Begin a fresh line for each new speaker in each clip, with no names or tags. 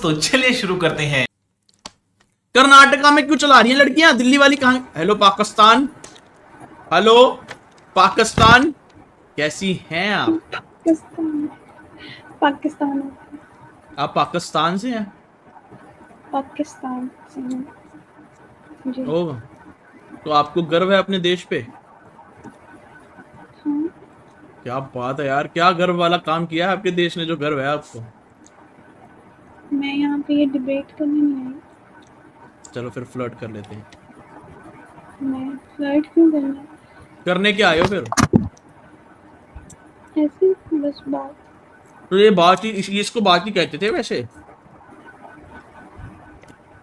तो चलिए शुरू करते हैं।
कर्नाटका में क्यों चला रही हैं लड़कियां? दिल्ली वाली कहां? हेलो पाकिस्तान, हेलो पाकिस्तान, कैसी हैं आप?
पाकिस्तान पाकिस्तान
आप पाकिस्तान से हैं?
पाकिस्तान से हूँ। जी
ओ, तो आपको गर्व है अपने देश पे?
हाँ।
क्या बात है यार, क्या गर्व वाला काम किया है आपके देश ने जो गर्व है आपको?
मैं यहाँ पे ये डिबेट करने नहीं आई।
चलो फिर फ्लर्ट कर लेते हैं।
मैं फ्लर्ट क्यों करना?
करने क्या आए हो फिर?
ऐसे बस बात।
तो ये बात ही इसको बात ही कहते थे वैसे।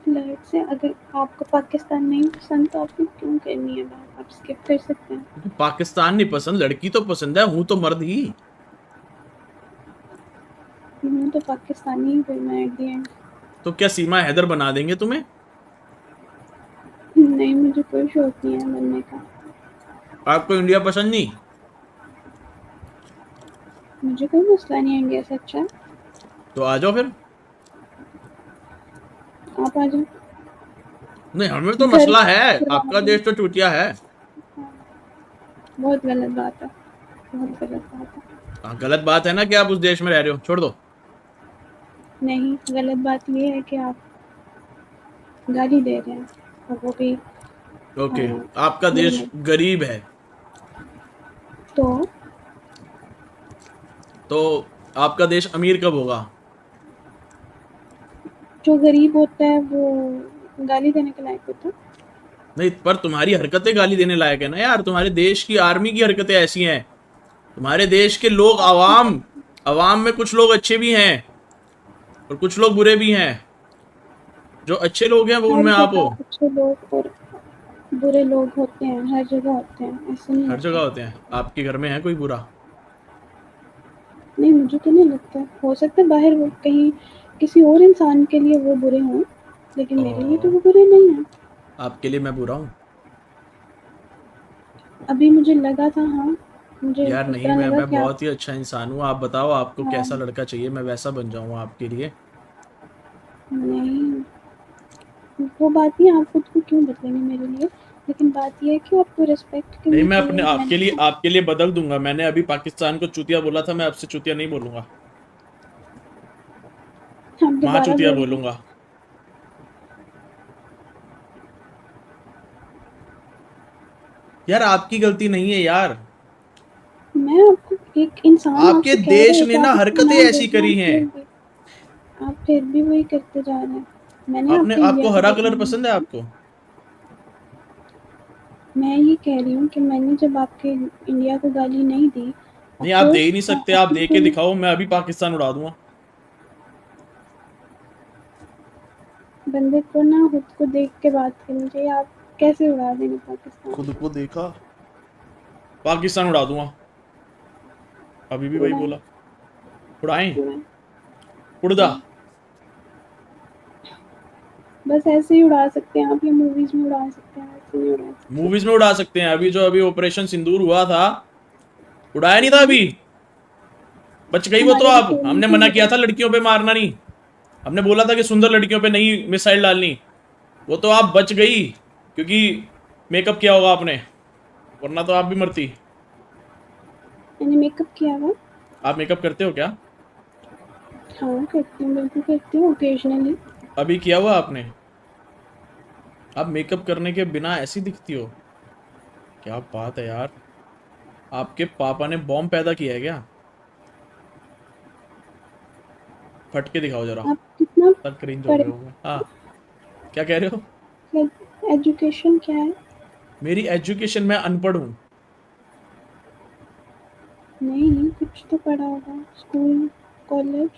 फ्लर्ट से अगर आपको पाकिस्तान नहीं पसंद तो आपको क्यों करनी है बात? आप स्किप कर सकते हैं।
पाकिस्तान नहीं पसंद, लड़की तो पसंद है, हूं तो मर्द ही।
हूँ तो पाकिस्तानी ही फिर मैं एट द एंड।
तो क्या सीमा हैदर बना देंगे तुम्हें?
नहीं, मुझे कोई शौक नहीं है बनने का।
आपको इंडिया पसंद नहीं?
मुझे कोई मसला नहीं है इंडिया से। अच्छा
तो आ जाओ फिर।
आप आ जाओ।
नहीं, हमें तो
घर
मसला है,
करवा
आपका
दें।
देश तो चूतिया है।
बहुत गलत बात है, बहुत गलत बात है।
हाँ, गलत बात है ना कि आप उस देश में रह रहे हो, छोड़ दो।
नहीं, गलत बात ये है कि आप गाली दे रहे हैं और वो भी
ओके,
हाँ,
आपका
मेरे
देश
में।
गरीब है
तो
तो आपका देश अमीर कब होगा?
जो गरीब होता है वो गाली देने के लायक होता है।
नहीं, पर तुम्हारी हरकतें गाली देने लायक है ना यार। तुम्हारे देश की आर्मी की हरकतें ऐसी हैं। तुम्हारे देश के लोग,
आपकी
आवाम, आवाम में कुछ लोग अच्छे भी हैं और कुछ लोग बुरे भी हैं। जो अच्छे लोग हैं वो
हर
उनमें आप हो।
जगह अच्छे लोग और बुरे लोग होते हैं, हर जगह होते हैं, ऐसे नहीं
हर जगह
होता।
होते हैं। आपके घर में है कोई बुरा?
नहीं, मुझे तो नहीं लगता। हो सकता है बाहर वो कहीं किसी और इंसान के लिए वो बुरे हों, लेकिन मेरे लिए तो
ओ,
वो बुरे नहीं हैं।
आपके लिए मैं बुरा हूँ?
अभी मुझे लगा था, हाँ, मुझे
यार
इस
नहीं,
तरह लगा
मैं
कि आप
बहुत ही अच्छा इंसान हूँ। आप बताओ आपको कैसा
हाँ,
लड़का चाहिए, मैं वैसा बन जाऊँ आपके लिए।
नहीं, वो बात नहीं, आप खुद को क्यों बदलेंगे मेरे लिए? लेकिन बात ये है कि आपको रिस्पेक्ट
नहीं,
करनी
मैं अपने
चाहिए। मैंने
आपके लिए बदल दूंगा। मैंने अभी पाकिस्तान को चूतिया बोला था, मैं आपसे चूतिया नहीं बोलूंगा,
आप
महा
दोबारा
चूतिया
बोल रहे
बोलूंगा। यार आपकी गलती नहीं है यार।
हैं। मैं आपको एक इंसान
आपके
आपसे कह रहा
देश
है
ने
कि
ना
आप इसको
हरकतें
ना
ऐसी
बोलिए,
करी हैं।
आप फिर भी वही करते जा रहे हैं। मैंने
आपने,
आपको इंडिया
आपको
को
हरा कलर
बदलना
पसंद है
नहीं।
आपको?
मैं ये कह रही हूँ कि मैंने जब आपके इंडिया को गाली नहीं दी,
नहीं, आप दे ही
अफकोर्स
नहीं सकते। आप
अपने
दे के
कोई
दिखाओ, मैं अभी पाकिस्तान उड़ा दूंगा।
बंदे को ना खुद को देख के बात करनी चाहिए। आप कैसे उड़ा देंगे पाकिस्तान?
खुद को देखा, पाकिस्तान उड़ा दूंगा। अभी भी वही
उड़ाएं,
बोला, उड़ाएं,
उड़ाएं,
उड़दा।
उड़ाएं। बस ऐसे ही उड़ा सकते हैं आप, या मूवीज में उड़ा सकते हैं, ऐसे नहीं उड़ा सकते।
मूवीज में उड़ा सकते हैं। अभी ऑपरेशन सिंदूर हुआ था, उड़ाया नहीं था
हाँ,
अभी? बच गई वो तो।
हमारे भी
आप,
सोने
हमने
की
मना किया
वजह
था
से।
लड़कियों पे मारना नहीं। हमने बोला था कि सुंदर लड़कियों पे नहीं मिसाइल डालनी। वो तो आप बच गई क्योंकि मेकअप किया होगा आपने, वरना तो आप भी मरती।
मैंने मेकअप किया हुआ।
आप मेकअप करते हो क्या?
हाँ, करती हूँ, बिल्कुल करती हूँ, ओकेजनली।
अभी किया हुआ आपने? आप मेकअप करने के बिना ऐसी दिखती हो? क्या बात है यार। आपके पापा ने बॉम्ब पैदा किया है क्या? फट के दिखाओ जरा।
आप कितना
तब क्रिंज हो गए
पढ़े?
होगे। हाँ, क्या कह रहे हो?
एजुकेशन क्या है?
मेरी एजुकेशन, मैं अनपढ़ हूँ।
नहीं, कुछ तो पढ़ा होगा, स्कूल, कॉलेज।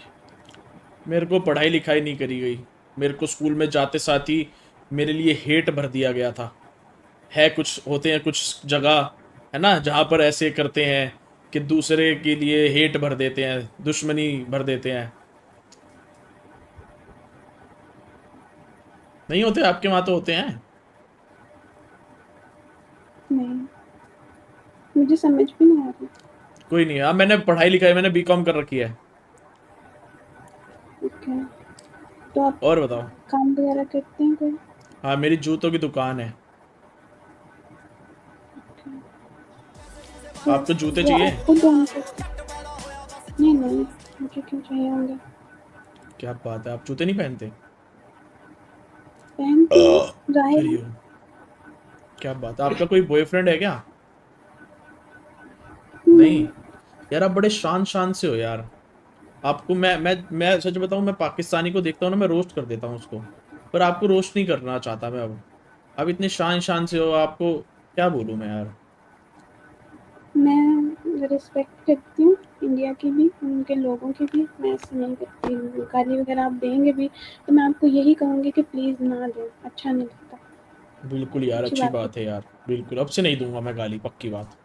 मेरे को पढ़ाई लिखाई नहीं करी गई। मेरे को स्कूल में जाते साथ ही मेरे लिए हेट भर दिया गया था। है कुछ, होते हैं कुछ जगह, है ना, जहाँ पर ऐसे करते हैं कि दूसरे के लिए हेट भर देते हैं, दुश्मनी भर देते हैं। नहीं होते? आपके वहाँ तो होते हैं।
नहीं, मुझे समझ भी नहीं आ रही।
कोई नहीं। अब मैंने पढ़ाई लिखाई, मैंने बीकॉम कर रखी है।
ओके, तो आप
और बताओ।
काम वगैरह करते हैं कोई?
हाँ, मेरी जूतों की दुकान है।
तो
आपको जूते
वो
चाहिए?
आप खुद ओन करते हैं? नहीं नहीं, मुझे क्यों चाहिए होंगे।
क्या बात है, आप जूते नहीं पहनते?
पहनती हूँ, जाहिर
अरे
है।
हो, क्या बात है, आपका कोई बॉयफ्रेंड है क्या? नहीं?
नहीं।
यार आप बड़े शान शान से हो यार। आपको मैं सच बताऊं, मैं पाकिस्तानी को देखता हूँ ना, मैं रोस्ट कर देता हूँ उसको। पर आपको रोस्ट नहीं करना चाहता मैं अब। आप इतने शान शान से हो, आपको क्या बोलूं मैं यार।
मैं रिस्पेक्ट करती हूँ इंडिया की भी, उनके लोगों की भी। मैं ऐसे नहीं करती हूँ। गाली वगैरह आप देंगे भी तो मैं आपको यही कहूँगी कि प्लीज़ ना दें, अच्छा नहीं लगता।
बिल्कुल यार,
अच्छी
अच्छी
बात
बात है
होती
यार, बिल्कुल अब से नहीं दूंगा मैं गाली, पक्की बात।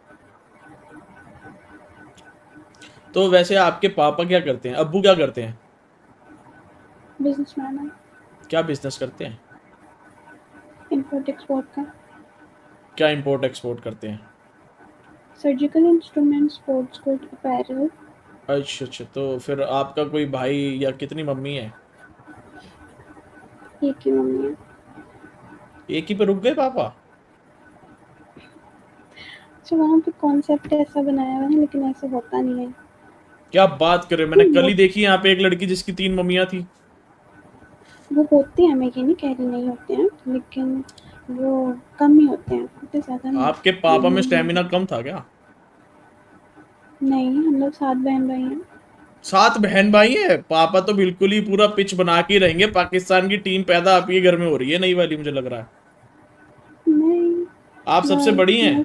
तो वैसे आपके पापा क्या करते हैं, अब्बू क्या करते हैं?
है। बिजनेस मैन है।
क्या बिजनेस करते हैं?
इम्पोर्ट एक्सपोर्ट का।
क्या इंपोर्ट एक्सपोर्ट करते हैं?
Surgical instrument, sports good, apparel.
अच्छा अच्छा, तो फिर आपका कोई भाई या कितनी मम्मी है?
एक ही मम्मी है।
एक ही पे रुक गए पापा?
अच्छा, वहाँ पे कॉन्सेप्ट ऐसा बनाया हुआ है लेकिन ऐसा होता नहीं है।
क्या बात कर रहे हो, मैंने
नहीं
कल
वो
ही देखी यहाँ पे एक लड़की जिसकी 3 मम्मियाँ थी।
वो होते हैं, मैं ये नहीं कह रही नहीं होते हैं, लेकिन वो कम ही होते हैं, इतने ज़्यादा नहीं।
आपके
ये
पापा में
नहीं
स्टेमिना
है।
कम था क्या?
नहीं, हम लोग 7 बहन भाई हैं।
7 बहन भाई है? पापा तो बिल्कुल ही पूरा पिच बना के ही रहेंगे, पाकिस्तान की टीम पैदा आप ही के घर में हो रही है, नई वाली, मुझे लग रहा है।
नहीं,
आप सबसे बड़ी हैं?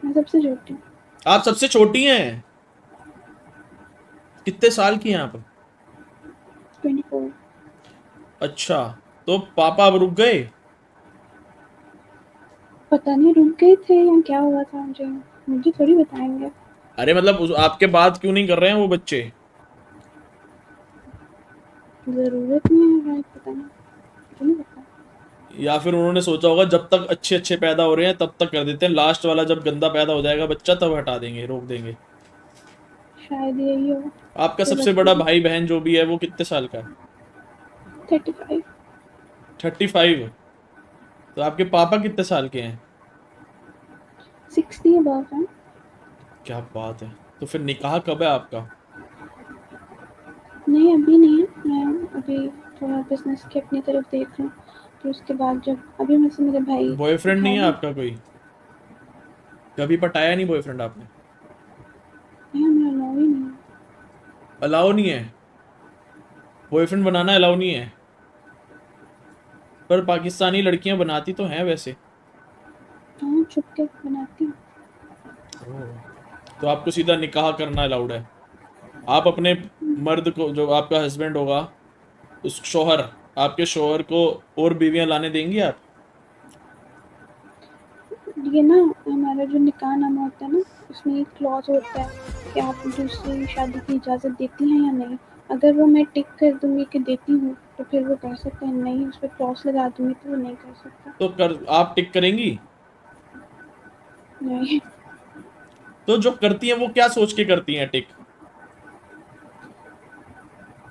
मैं सबसे छोटी हूँ।
आप सबसे छोटी हैं? कितने साल की हैं आप?
24।
अच्छा, तो पापा अब रुक गए?
पता नहीं रुक गए थे या क्या हुआ था, मुझे मुझे थोड़ी बताएंगे।
अरे मतलब आपके बात क्यों नहीं कर रहे हैं वो बच्चे?
ज़रूरत नहीं है शायद, पता नहीं, मुझे नहीं पता।
या फिर उन्होंने सोचा होगा जब तक अच्छे अच्छे पैदा हो रहे हैं तब तक कर देते हैं, लास्ट वाला जब गंदा पैदा हो जाएगा बच्चा तब हटा देंगे, रोक देंगे।
शायद यही हो।
आपका
कोई
सबसे
बात
बड़ा
नहीं।
भाई बहन जो भी है वो कितने साल का है?
35।
35? तो आपके पापा कितने साल के हैं?
60 अबव है।
क्या बात है, तो फिर निकाह कब है आपका?
नहीं अभी नहीं है, मैं अभी थोड़ा बिजनेस की अपनी तरफ देख रही हूँ। फिर उसके बाद जब अभी मुझसे मेरे भाई
बॉयफ्रेंड नहीं
है
है
ना।
आपका कोई? कभी पटाया नहीं बॉयफ्रेंड आपने?
नहीं, हमें अलाउ ही नहीं है।
अलाउ नहीं है? बॉयफ्रेंड बनाना अलाउ नहीं है? पर पाकिस्तानी लड़कियां बनाती तो हैं वैसे।
हाँ, छुप के बनाती हूँ।
ओह, तो आपको सीधा निकाह करना अलाउड है? आप अपने मर्द को, जो आपका हस्बैंड होगा, उस शोहर, आपके शोहर को और बीवियां लाने देंगी आप?
ये ना, हमारा जो निकाहनामा होता है ना, उसमें एक क्लॉज होता है कि आप दूसरी शादी की इजाज़त देती हैं या नहीं। अगर वो मैं टिक कर दूँगी कि देती हूँ, तो फिर वो कर सकता है, नहीं उस पे क्रॉस लगा दूँगी तो वो नहीं कर सकता।
तो कर, आप टिक करेंगी?
नहीं।
तो जो करती हैं वो क्या सोच के करती हैं टिक?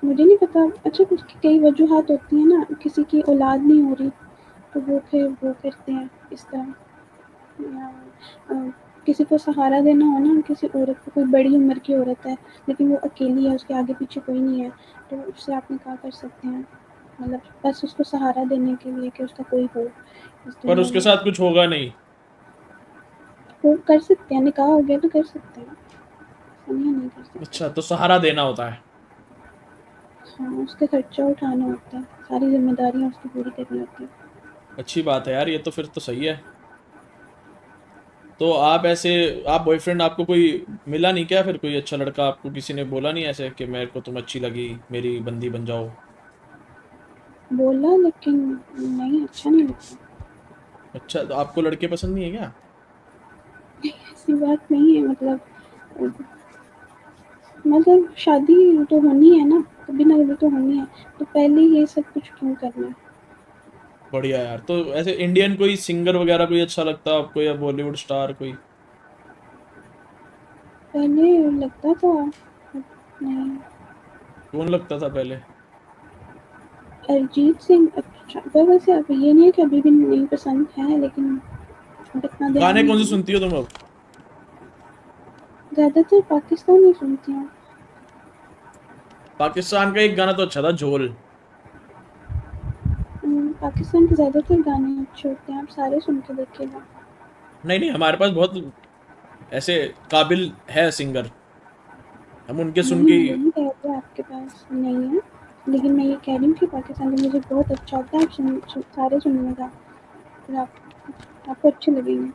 मुझे नहीं पता। अच्छा, उसकी कई वजूहात होती हैं ना, किसी की औलाद नहीं हो रही, तो वो फिर वो करते हैं इस तरह। या किसी को सहारा देना हो ना, किसी औरत को, कोई बड़ी उम्र की औरत है लेकिन वो अकेली है, उसके आगे पीछे कोई नहीं है, तो उससे आप निकाह कर सकते हैं। मतलब बस उसको सहारा देने के लिए कि उसका कोई हो इस
पर
दुनिया
उसके
में।
साथ कुछ होगा नहीं?
वो कर सकते हैं, निकाह हो गया तो कर सकते हैं, ऐसा नहीं है नहीं कर सकते।
अच्छा, तो सहारा देना होता है?
हाँ, उसका खर्चा उठाना होता है, सारी जिम्मेदारियाँ उसकी पूरी करनी होती है।
अच्छी बात है यार, ये तो फिर तो सही है। तो आप ऐसे, आप बॉयफ्रेंड आपको कोई मिला नहीं क्या फिर, कोई अच्छा लड़का आपको किसी ने बोला नहीं ऐसे कि मेरे को तुम अच्छी लगी, मेरी बंदी बन जाओ?
बोला लेकिन नहीं, अच्छा नहीं लगता।
अच्छा, तो आपको लड़के पसंद नहीं है क्या?
ऐसी बात नहीं है, मतलब शादी तो होनी है ना, कभी ना कभी तो होनी है, तो पहले ये सब कुछ क्यों करना है।
बढ़िया यार, तो ऐसे इंडियन कोई सिंगर वगैरह कोई अच्छा लगता है आपको, या बॉलीवुड स्टार कोई?
पहले लगता था, अब नहीं।
कौन लगता था पहले?
अरिजीत सिंह अच्छा, पर वैसे अब ये नहीं है कि अभी भी नहीं पसंद है, लेकिन अब इतना ध्यान
गाने
नहीं
कौन से
है।
सुनती हो तुम अब?
ज़्यादातर पाकिस्तानी सुनती हूँ।
पाकिस्तान का एक गाना तो अच्छा था, झोल।
पाकिस्तान के ज़्यादातर गाने अच्छे होते हैं, आप सारे सुन के देखिएगा।
नहीं नहीं, हमारे पास बहुत ऐसे काबिल है सिंगर, हम उनके सुन
नहीं,
के
ये नहीं कह रही आपके पास नहीं है, लेकिन मैं ये कह रही हूँ कि पाकिस्तान की म्यूज़िक बहुत अच्छा होता है, आप सारे सुनिएगा, फिर आपको अच्छे लगेंगे।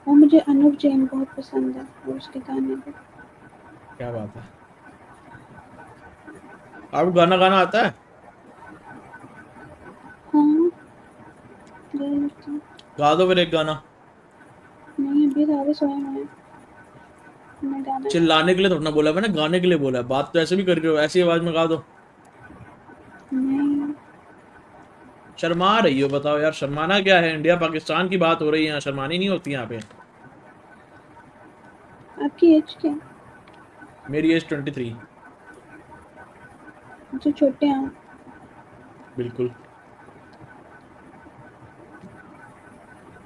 और मुझे अनुव जैन बहुत पसंद है और उसके गाने भी।
क्या बात है। आपको गाना गाना आता है?
हाँ, गा लेती हूँ।
गा दो फिर एक गाना।
नहीं, अभी सारे सोए हुए हैं, मैं गाना गाती
चिल्लाने के लिए थोड़ा ना बोला, मैंने गाने के लिए बोला है। बात तो ऐसे भी कर रहे हो, ऐसी आवाज में गा दो।
हूँ। नहीं,
शर्मा रही हो, बताओ यार, शर्माना क्या है? इंडिया पाकिस्तान की बात हो रही है, यहाँ शर्मानी नहीं होती यहाँ पे।
आपकी एज क्या है?
मेरी एज 23।
जो छोटे हैं।
बिल्कुल।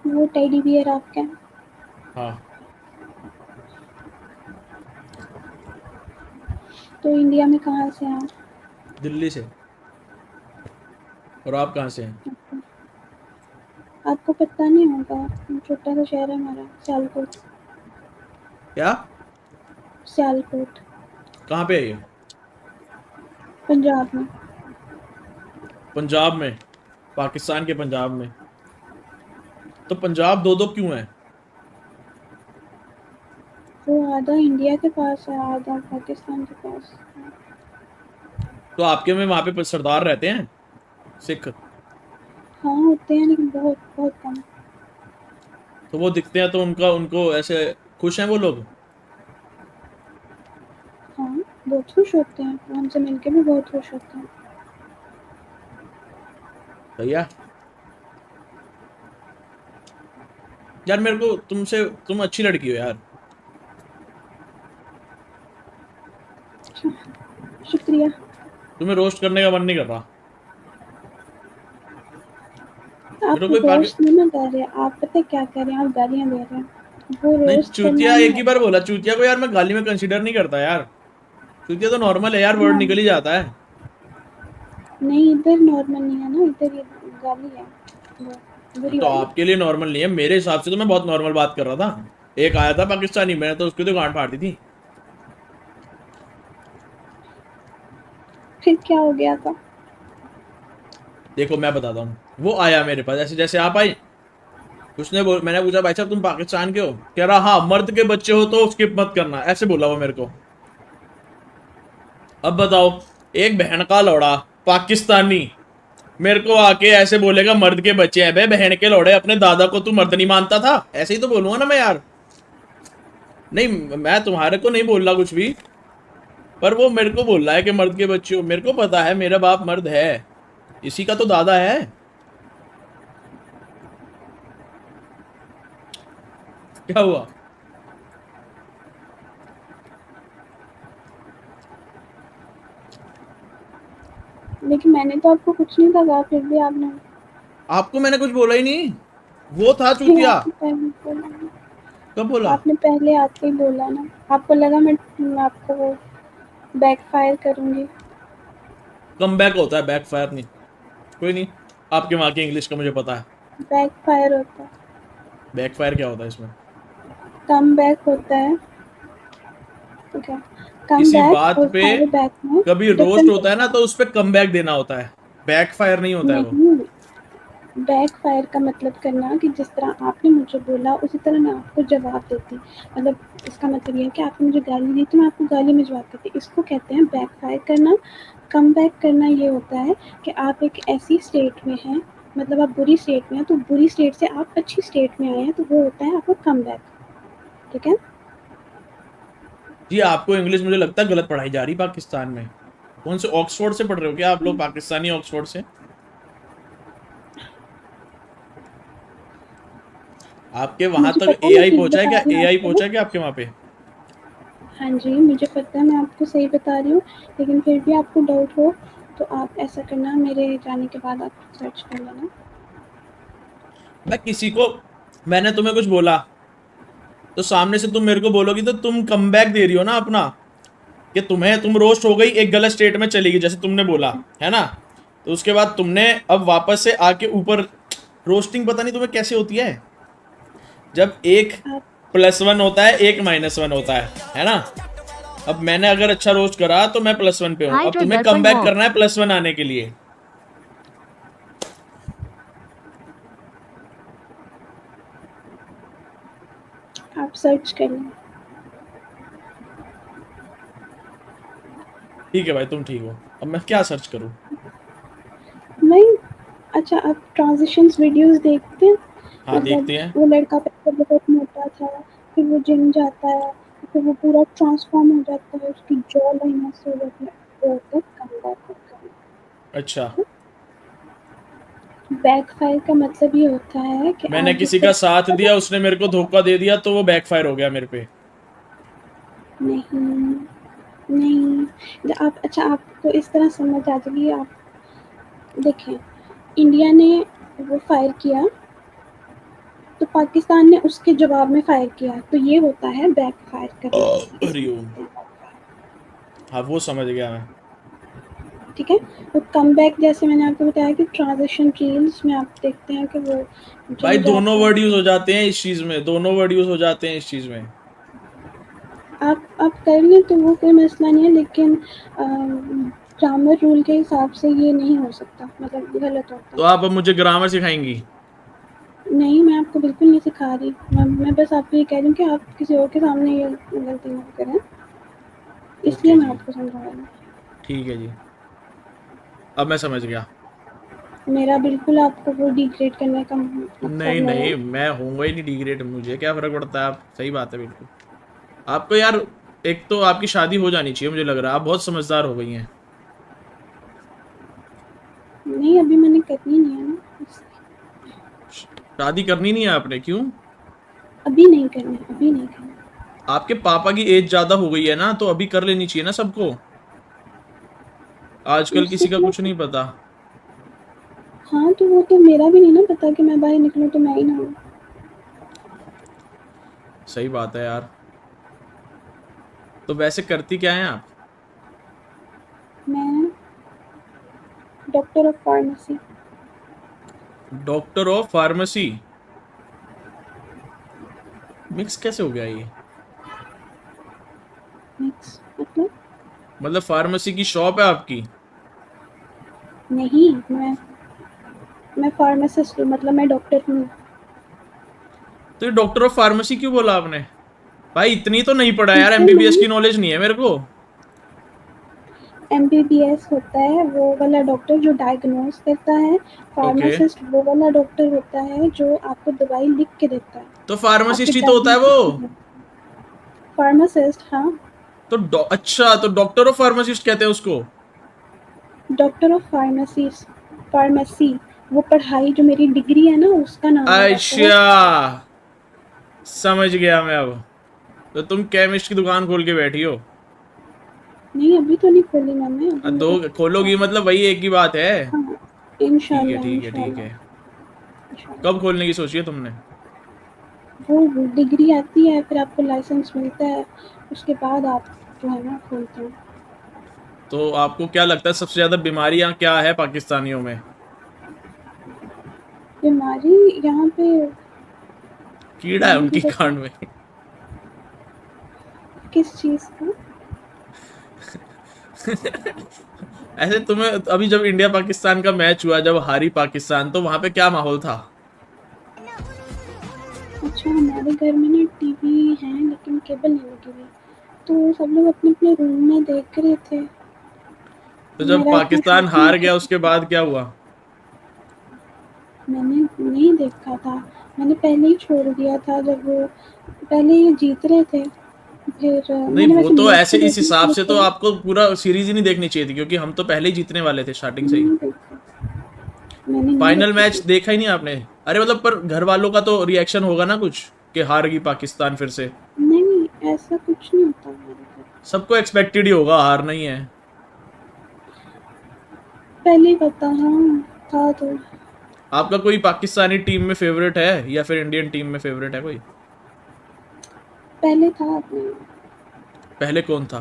वो टेडी बियर आपका है?
हाँ।
तो इंडिया में कहाँ से हैं आप?
दिल्ली से। और आप कहाँ से हैं?
आपको पता नहीं होगा, छोटा सा शहर है हमारा, सियालकोट।
क्या?
सियालकोट,
कहाँ पे है ये?
पंजाब में।
पंजाब में? पाकिस्तान के पंजाब में? तो पंजाब दो दो क्यों है?
वो आधा इंडिया के पास है, आधा पाकिस्तान के पास है।
तो आपके में वहां पे सरदार रहते हैं, सिख?
हाँ, होते हैं लेकिन बहुत बहुत कम।
तो वो दिखते हैं तो उनका उनको ऐसे खुश हैं वो लोग?
हाँ, बहुत खुश होते हैं, वो हमसे मिलके भी बहुत खुश होते हैं।
भैया, यार मेरे को तुमसे, तुम अच्छी लड़की हो यार।
अच्छा, शुक्रिया।
तुम्हें रोस्ट करने का मन नहीं कर रहा।
आप
मेरे को कोई पाकि
रोस्ट नहीं ना कर रहे, आप पता है क्या कर रहे हैं, आप गालियाँ दे रहे हैं। वो
नहीं,
रोस्ट करना
चूतिया
नहीं
एक ही बार
होता।
बोला। चूतिया को यार मैं गाली में कंसीडर नहीं करता यार। चूतिया तो नॉर्मल है यार, वर्ड
हाँ,
निकल ही जाता है।
नहीं इधर नॉर्मल नहीं है ना, इधर ये गाली है, वो बुरी
तो
वाली।
आपके लिए नॉर्मल नहीं है, मेरे हिसाब से तो मैं बहुत नॉर्मल बात कर रहा था। एक आया था पाकिस्तानी, मैंने तो उसकी तो गांड फाड़ दी थी।
फिर क्या हो गया था?
देखो मैं बताता हूँ। वो आया मेरे पास ऐसे जैसे आप आई। मैंने पूछा भाई साहब तुम पाकिस्तान के हो? कह रहा हाँ, मर्द के बच्चे हो तो स्किप मत करना, ऐसे बोला वो मेरे को। अब बताओ, एक बहन का लौड़ा पाकिस्तानी मेरे को आके ऐसे बोलेगा मर्द के बच्चे हैं? बे बहन के लौड़े, अपने दादा को तू मर्द नहीं मानता था? ऐसे ही तो बोलूंगा ना मैं यार। नहीं, मैं तुम्हारे को नहीं बोल रहा कुछ भी। पर वो मेरे को बोल रहा है कि मर्द के बच्चे हो। मेरे को पता है मेरा बाप मर्द है, इसी का तो दादा है। क्या हुआ?
लेकिन मैंने तो आपको कुछ नहीं कहा, फिर भी आपने।
आपको मैंने कुछ बोला ही नहीं। वो था
फिर
चूतिया।
आपने पहले बोला।
कब बोला?
आपने पहले आते ही बोला ना, आपको लगा मैं आपको वो बैकफायर करूंगी।
कम बैक होता है, बैक फायर नहीं। कोई नहीं, आपके वहां की इंग्लिश का मुझे पता है।
बैकफायर होता है,
बैक फायर क्या होता है इसमें?
कम बैक होता है। ठीक है, कम
किसी
बैक
बात
और
पे
फायर बैक में
कभी रोस्ट
डिफरेंस
होता है
होता
ना,
है।
तो उस पर कम बैक देना होता है। बैक फायर नहीं होता है वो।
नहीं, बैकफायर का मतलब करना कि जिस तरह आपने मुझे बोला उसी तरह मैं आपको जवाब देती, मतलब इसका मतलब ये है कि आपने मुझे गाली दी तो मैं आपको गाली में जवाब देती, इसको कहते हैं बैकफायर करना। कम बैक करना ये होता है कि आप एक ऐसी स्टेट में हैं, मतलब आप बुरी स्टेट में हैं, तो बुरी स्टेट से आप अच्छी स्टेट में आए हैं, तो वो होता है आपका कम बैक। ठीक है।
जी, आपको इंग्लिश मुझे लगता है गलत पढ़ाई जा रही पाकिस्तान में। कौन से ऑक्सफोर्ड से पढ़ रहे हो क्या आप लोग, पाकिस्तानी ऑक्सफोर्ड से? आपके वहां
मुझे
तक
पता है मैं
एआई
ठीक
पहुंचा है
बता
क्या?
रही हूँ
एआई
आपको।
पहुंचा है क्या आपके वहां पे?
हाँ जी, मुझे पता है मैं आपको सही बता रही हूँ, लेकिन फिर भी आपको डाउट हो तो आप ऐसा करना, मेरे जाने के बाद आप सर्च कर लेना।
मैं किसी को, मैंने तुम्हें कुछ बोला तो सामने से तुम मेरे को बोलोगी तो तुम कमबैक दे रही हो ना अपना, कि तुम रोस्ट हो गई, एक गलत स्टेट में चली गई जैसे तुमने बोला, है ना? तो उसके बाद तुमने अब वापस से आके ऊपर, रोस्टिंग पता नहीं तुम्हें कैसे होती है, जब एक
आप
+1 होता है, एक -1 होता है ना? अब मैंने अगर अच्छा रोस्ट करा तो मैं +1 पे हूँ, अब तुम्हें कम बैक करना है +1 आने के लिए।
आप सर्च कर लें।
ठीक है भाई, तुम ठीक हो, अब मैं क्या सर्च करूँ?
नहीं, अच्छा आप ट्रांजिशंस वीडियोस देखते हैं?
हाँ
मतलब
देखते हैं।
वो लड़का पहले बहुत मोटा था, फिर वो जिम जाता है, फिर वो पूरा ट्रांसफॉर्म हो जाता है, उसकी जॉ लाइन ऐसे हो जाती है, वो होता है कमबैक।
अच्छा,
बैकफायर का मतलब ये होता है कि
मैंने
आप
किसी
जिससे
का साथ दिया, उसने मेरे को धोखा दे दिया तो वो बैकफायर हो गया मेरे पे।
नहीं, नहीं, आप अच्छा आपको इस तरह समझ आ जाएगी। आप देखें, इंडिया ने वो फायर किया, तो पाकिस्तान ने उसके जवाब में फायर किया, तो ये होता है बैकफायर करना, इसको
हरिओम।
बोलते हैं बैकफायर।
हाँ वो समझ गया मैं।
ठीक है? तो कमबैक जैसे मैंने आपको बताया कि ट्रांजिशन रील्स में आप देखते हैं कि वो
भाई
जिम
दोनों
जाता
वर्ड यूज
है।
हो जाते हैं इस चीज में, दोनों वर्ड यूज हो जाते हैं इस चीज में।
आप कर लें तो वो कोई मसला नहीं है, लेकिन ग्रामर रूल के हिसाब से ये नहीं हो सकता, मतलब गलत होता
तो
है।
आप अब मुझे ग्रामर सिखाएंगी?
नहीं, मैं आपको बिल्कुल नहीं सिखा रही, मैं बस आपको ये कह रही हूँ कि आप किसी और के सामने ये गलती ना करें, इसलिए
ओके
मैं
जी,
आपको समझा रही हूँ।
ठीक है जी, अब मैं समझ गया।
मेरा बिल्कुल आपको वो डिग्रेड करने का
नहीं
मकसद नहीं है।
नहीं, मैं होऊंगा ही नहीं डिग्रेड, मुझे क्या फर्क पड़ता है, आप सही बात है बिल्कुल। आपको यार, एक तो आपकी शादी हो जानी चाहिए, मुझे लग रहा है आप बहुत समझदार हो गई हैं।
नहीं, अभी मैंने करनी नहीं है ना,
शादी करनी नहीं है आपने, क्यों?
अभी नहीं करनी, अभी नहीं करनी।
आपके पापा की एज ज्यादा हो गई है ना, तो अभी कर लेनी चाहिए ना सबको, आजकल
उससे
किसी का
क्या?
कुछ नहीं पता।
हाँ, तो वो तो मेरा भी नहीं ना पता कि मैं बाहर निकलूँ तो मैं ही ना हूँ।
सही बात है यार। तो वैसे करती क्या है आप?
मैं doctor of pharmacy.
Doctor of pharmacy? Mix कैसे हो गया ये?
मिक्स
मतलब फार्मेसी की शॉप है आपकी?
नहीं, मैं फार्मासिस्ट हूँ, मतलब मैं डॉक्टर हूँ।
तो ये डॉक्टर ऑफ फार्मेसी क्यों बोला आपने? भाई इतनी तो नहीं पढ़ा यार,
क्योंकि
एमबीबीएस
मैंने
की नॉलेज नहीं है मेरे को।
एमबीबीएस होता है वो वाला डॉक्टर जो डायग्नोज करता है,
ओके,
फार्मासिस्ट वो वाला डॉक्टर होता है जो आपको दवाई लिख के देता है,
तो
आपके
फार्मासिस्ट ही तो होता है वो।
डायग्नोसिस। फार्मासिस्ट, हाँ।
तो अच्छा, तो डॉक्टर ऑफ फार्मासिस्ट कहते हैं उसको?
डॉक्टर ऑफ फार्मेसी वो पढ़ाई जो मेरी डिग्री है ना उसका नाम है डॉक्टर
अच्छा,
ऑफ।
समझ गया मैं अब। तो तुम केमिस्ट की दुकान खोल के बैठी हो?
नहीं, अभी तो नहीं खोली मैंने, अभी
दो
मेरा
खोलोगी मतलब वही एक ही बात है।
हाँ,
ठीक है
इंशाल्लाह
ठीक है ठीक
इंशाल्लाह
है। कब
इंशाल्लाह।
खोलने की सोची है तुमने?
वो डिग्री आती है, फिर आपको लाइसेंस मिलता है, उसके बाद आप जो है ना खोलते हैं।
तो आपको क्या लगता है सबसे ज्यादा बीमारियां क्या है पाकिस्तानियों में?
बीमारी यहाँ पे
कीड़ा है
मुझे
उनकी
पता
कांड में।
किस चीज़ का।
ऐसे तुम्हें अभी जब इंडिया पाकिस्तान का मैच हुआ, जब हारी पाकिस्तान, तो वहां पे क्या माहौल था?
अच्छा, हमारे घर में ना टीवी है लेकिन केबल नहीं लगी हुई, तो सब लोग अपने अपने रूम में देख रहे थे।
तो जब
मेरा इतना
पाकिस्तान
शौक नहीं
हार
है
गया उसके बाद क्या हुआ?
मैंने नहीं देखा था, मैंने पहले ही छोड़ दिया था जब वो पहले ये जीत रहे थे। फिर
नहीं
मैंने
वो
वैसे
तो
न्यूज़
ऐसे
तो
इस
देखी थी
हिसाब से तो
लेकिन
आपको पूरा सीरीज ही नहीं देखनी चाहिए थी, क्योंकि हम तो पहले ही जीतने वाले थे स्टार्टिंग से ही।
नहीं देखा, मैंने नहीं
फाइनल
देखी
मैच
थी।
देखा ही नहीं आपने? अरे मतलब पर घर वालों का तो रिएक्शन होगा ना कुछ, कि हार गई पाकिस्तान फिर से।
नहीं, ऐसा कुछ नहीं होता हमारे घर।
सबको एक्सपेक्टेड ही होगा, हार नहीं है।
पहले ही पता, हाँ था तो।
आपका कोई पाकिस्तानी टीम में फेवरेट है या फिर इंडियन टीम में फेवरेट है कोई?
पहले था अपने,
पहले कौन था?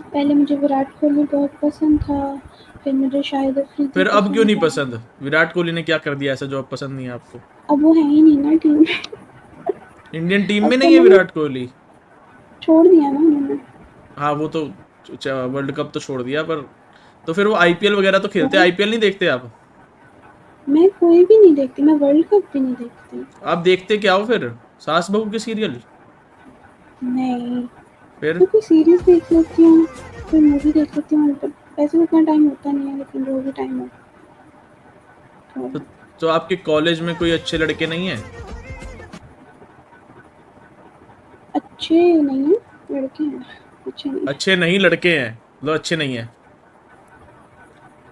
पहले मुझे विराट कोहली बहुत पसंद था, फिर मुझे शाहिद अफरीदी
फिर अब क्यों
पसंद
नहीं
था।
पसंद? विराट कोहली ने क्या कर दिया ऐसा जो अब पसंद नहीं है आपको?
अब वो है ही नहीं ना टीम में।
इंडियन टीम
अब
में
तो
नहीं है
उन्होंने
विराट कोहली?
छोड़ दिया ना उन्होंने।
हाँ वो तो वर्ल्ड कप तो छोड़ दिया, पर तो फिर वो आईपीएल वगैरह तो खेलते हैं।
वर्ल्ड
आईपीएल नहीं देखते आप?
मैं कोई भी नहीं देखती, मैं वर्ल्ड कप भी नहीं देखती।
आप देखते क्या हो फिर? सास बहू के सीरियल?
नहीं,
फिर
मैं कोई सीरीज देख लेती हूँ, कोई मूवी देख लेती हूँ, तो वैसे उतना टाइम होता नहीं है, लेकिन जो भी टाइम हो तो।
तो, तो आपके कॉलेज में कोई अच्छे लड़के नहीं है?
अच्छे नहीं है, लड़के हैं, अच्छे नहीं।
अच्छे नहीं लड़के हैं, मतलब अच्छे नहीं है।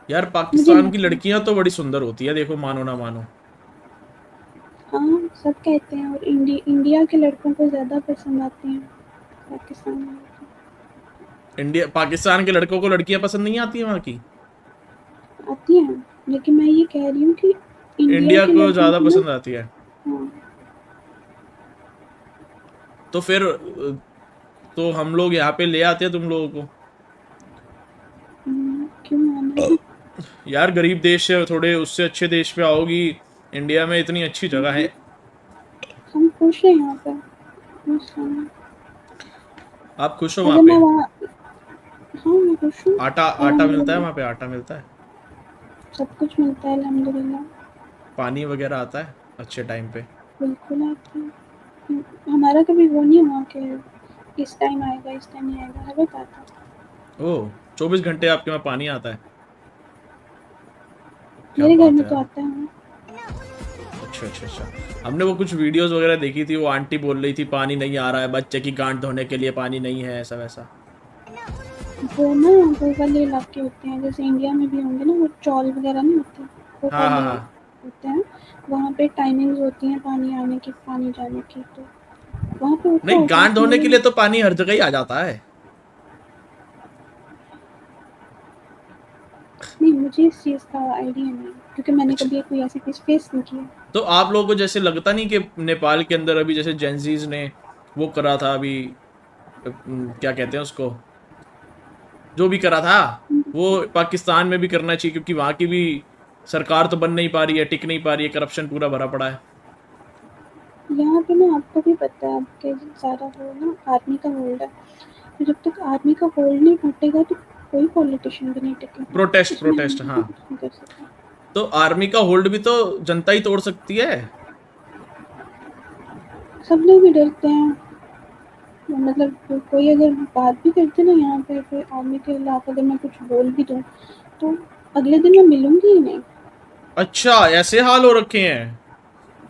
यार
मुझे
पाकिस्तान
नहीं
की
लगता।
लड़कियां तो बड़ी सुंदर होती है, देखो मानो ना मानो।
हाँ सब कहते हैं, और इंडिया के लड़कों को ज़्यादा पसंद आते हैं पाकिस्तान में लड़के।
इंडिया पाकिस्तान के लड़कों को लड़कियां पसंद नहीं आती है वहां की?
आती हैं, लेकिन मैं ये कह रही हूँ कि इंडिया
इंडिया
के
को
लड़कों
ज्यादा
को ना।
पसंद आती है?
हाँ।
तो फिर तो हम लोग यहाँ पे ले आते हैं तुम लोगों को।
क्यों आना है?
यार गरीब देश से थोड़े उससे अच्छे देश पे आओगी। इंडिया में इतनी अच्छी जगह है।
हम खुश हैं यहाँ पर, खुश हैं।
आप खुश हो वहां
अगर
पे?
मैं वहाँ, हाँ मैं खुश हूँ।
आटा आटा मिलता है
अल्हम्दुलिल्लाह,
वहां पे? आटा मिलता है?
सब कुछ मिलता है अल्हम्दुलिल्लाह।
पानी वगैरह आता है अच्छे टाइम पे?
बिल्कुल आता है। हमारा कभी वो नहीं हुआ कि इस टाइम आएगा, इस टाइम नहीं आएगा, हर वक्त आता है।
ओह, 24 घंटे आपके वहाँ पानी आता है? क्या
मेरे घर
बात
में
है
तो
यार।
आता है।
अच्छा अच्छा अच्छा। हमने वो कुछ वीडियोस वगैरह देखी थी, वो आंटी बोल रही थी पानी नहीं आ रहा है, बच्चे की गांठ धोने के लिए पानी नहीं है, ऐसा वैसा।
वो ना, वो वाले इलाके होते हैं, जैसे इंडिया में भी होंगे ना, वो चौल वगैरह नहीं होते, वो
हाँ हाँ
वाले
हाँ।
होते हैं। वहाँ पे टाइमिंग्स होती हैं पानी आने की, पानी जाने की, तो वहाँ पे होता
नहीं,
होगा
गांठ धोने
मेरे।
के लिए तो पानी हर जगह ही आ जाता है।
नहीं, मुझे इस चीज़ का आइडिया नहीं, क्योंकि मैंने
अच्छा,
कभी कोई ऐसी चीज़ फेस नहीं किया।
तो आप लोगों को जैसे लगता नहीं कि नेपाल के अंदर अभी जैसे जेंजीज ने वो करा था अभी, क्या कहते हैं उसको, जो भी करा था, वो पाकिस्तान में भी करना चाहिए, क्योंकि वहां की भी सरकार तो बन नहीं पा रही है, टिक नहीं पा रही है, करप्शन पूरा भरा पड़ा है।
यहाँ पे ना, आपको भी पता है, आपके सारा वो ना आर्मी का होल्ड है, तो जब तक आर्मी का होल्ड नहीं टूटेगा तो कोई पॉलिटिशियन भी नहीं टिकेगा।
प्रोटेस्ट
इसमें हम
प्रोटेस्ट, हाँ।
भी कुछ नहीं कर सकते।
तो आर्मी का होल्ड भी तो जनता ही तोड़ सकती है।
सब लोग ही डरते हैं, मतलब कोई अगर बात भी करते ना यहाँ पे कोई आर्मी के खिलाफ, अगर मैं कुछ बोल भी दूँ तो अगले दिन मैं मिलूंगी ही नहीं।
अच्छा, ऐसे हाल हो रखे हैं?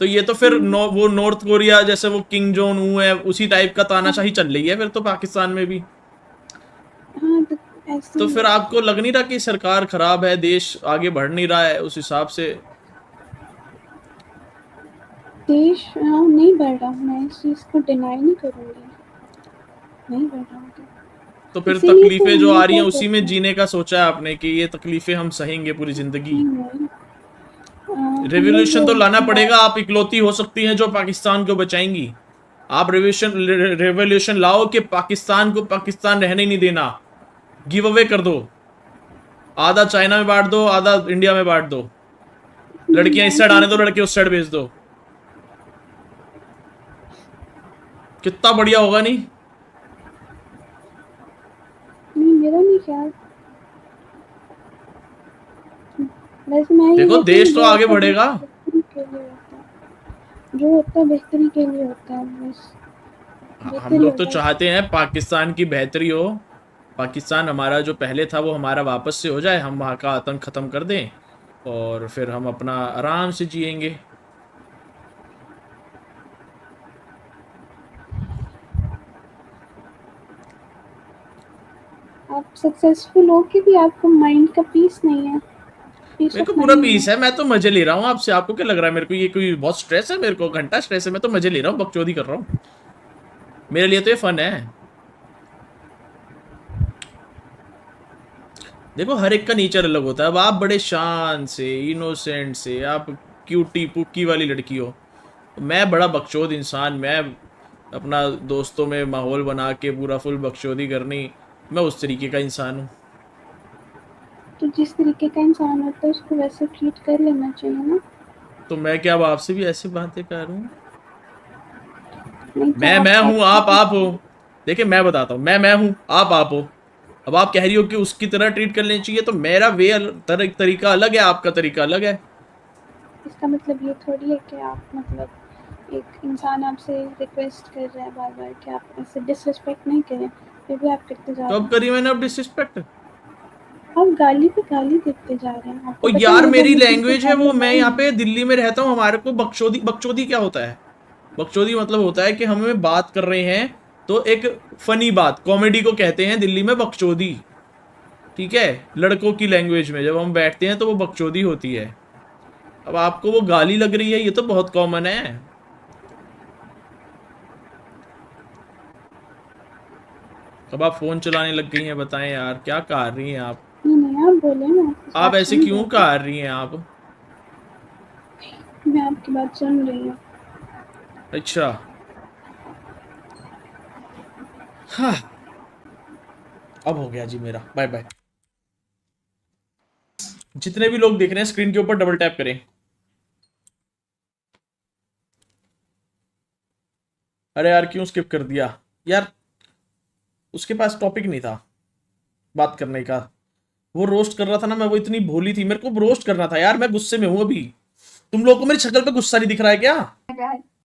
तो ये तो फिर वो नॉर्थ कोरिया जैसे वो किंग जोन ऊ है, उसी टाइप का
हाँ,
तानाशाही चल रही है फिर तो पाकिस्तान में भी।
हाँ तो ऐसे
तो
ही
फिर
है।
आपको लग नहीं रहा कि सरकार खराब है, देश आगे बढ़ नहीं रहा है उस हिसाब से?
देश हाँ नहीं बढ़ रहा, मैं इस चीज़ को डिनाई नहीं करूँगी, नहीं बढ़ रहा आगे।
तो फिर
इसीलिए तो
तकलीफें जो
हम
आ
लोग
रही हैं
क्या
उसी में
कहते हैं,
जीने का सोचा है आपने कि ये तकलीफें हम सहेंगे पूरी जिंदगी?
नहीं नहीं, हम लोग
रेवोल्यूशन तो लाना
बात,
पड़ेगा, आप इकलौती हो सकती हैं जो पाकिस्तान को बचाएंगी। आप रेवोल्यूशन लाओ कि पाकिस्तान को पाकिस्तान रहने नहीं देना, गिव अवे कर दो, आधा चाइना में बांट दो, आधा इंडिया में बांट दो, लड़कियां इस
मैं
साइड
नहीं
आने दो, लड़के उस साइड भेज दो। कितना बढ़िया होगा नहीं?
नहीं, मेरा नहीं ख्याल। वैसे मैं ये
देखो
कहती हूँ
देश तो
जो
आगे
होता है
बढ़ेगा।
बेहतरी के लिए होता है, जो होता है बेहतरी के लिए होता है, बस
हम
बेहतरी
लोग
हो
तो
जाए।
चाहते हैं पाकिस्तान की बेहतरी हो, पाकिस्तान हमारा जो पहले था वो हमारा वापस से हो जाए, हम वहाँ का आतंक खत्म कर दें और फिर हम अपना आराम से जिएंगे।
आप सक्सेसफुल हो के भी आपको माइंड का पीस नहीं है, पीस
मेरे को
ऑफ
पूरा
माइंड नहीं
पीस
है।
है, मैं तो मजे ले रहा हूँ आपसे। आपको क्या लग रहा है मेरे को ये कोई बहुत स्ट्रेस है? मेरे को घंटा स्ट्रेस है, मैं तो मजे ले रहा हूँ, बकचोदी कर रहा हूँ। मेरे लिए तो ये फन है। देखो हर एक का नेचर अलग होता है। अब आप बड़े शान से, इनोसेंट से, आप क्यूटी पुक्की वाली लड़की हो, मैं बड़ा बकचोद इंसान, मैं अपना दोस्तों में माहौल बना के पूरा फुल बकचोदी करनी, मैं उस तरीके का इंसान हूँ।
तो जिस तरीके का इंसान होता है उसको वैसे ट्रीट कर लेना चाहिए ना।
तो मैं क्या अब आपसे भी ऐसी बातें करूँ?
नहीं तो
मैं हूँ, आप हो।
आप
देखिए मैं बताता हूँ, मैं हूँ, आप हो। अब आप कह रही हो कि उसकी तरह ट्रीट कर लेनी चाहिए, तो मेरा तरीका अलग है, आपका तरीका अलग है।
इसका मतलब ये थोड़ी है कि आप मतलब एक इंसान आपसे रिक्वेस्ट कर रहा है बार बार कि आप ऐसे डिसरिस्पेक्ट नहीं करें, फिर भी आप करते जा रहे
कब
हैं।
करी मैंने अब डिसरिस्पेक्ट?
आप गाली पे गाली देते जा रहे हैं, आपको
और
पता है
यार
वो
मेरी
मुझे
लैंग्वेज है
सिखाने
वो, मैं
वाली
यहाँ
है।
पे दिल्ली में रहता हूँ, हमारे को बकचोदी, बकचोदी क्या होता है? बकचोदी मतलब होता है कि हमें बात कर रहे हैं तो एक फनी बात, कॉमेडी को कहते हैं दिल्ली में बकचोदी। ठीक है, लड़कों की लैंग्वेज में जब हम बैठते हैं तो वो बकचोदी होती है। अब आपको वो गाली लग रही है, ये तो बहुत कॉमन है। कब आप फोन चलाने लग गई हैं बताएं यार, क्या कर रही हैं आप?
नहीं नहीं, आप बोले ना,
आप
आप
ऐसे
सुन
क्यों
रहे थे।
कर रही हैं आप?
मैं आपकी बात सुन रही हूँ।
अच्छा। हाँ, अब हो गया जी मेरा, बाय बाय। जितने भी लोग देख रहे हैं स्क्रीन के ऊपर डबल टैप करें। अरे यार क्यों स्किप कर दिया यार? उसके पास टॉपिक नहीं था बात करने का। वो रोस्ट कर रहा था ना, मैं वो इतनी भोली थी, मेरे को रोस्ट करना था यार, मैं गुस्से में हूं अभी। तुम लोगों को मेरी शक्ल पे गुस्सा नहीं दिख रहा है क्या?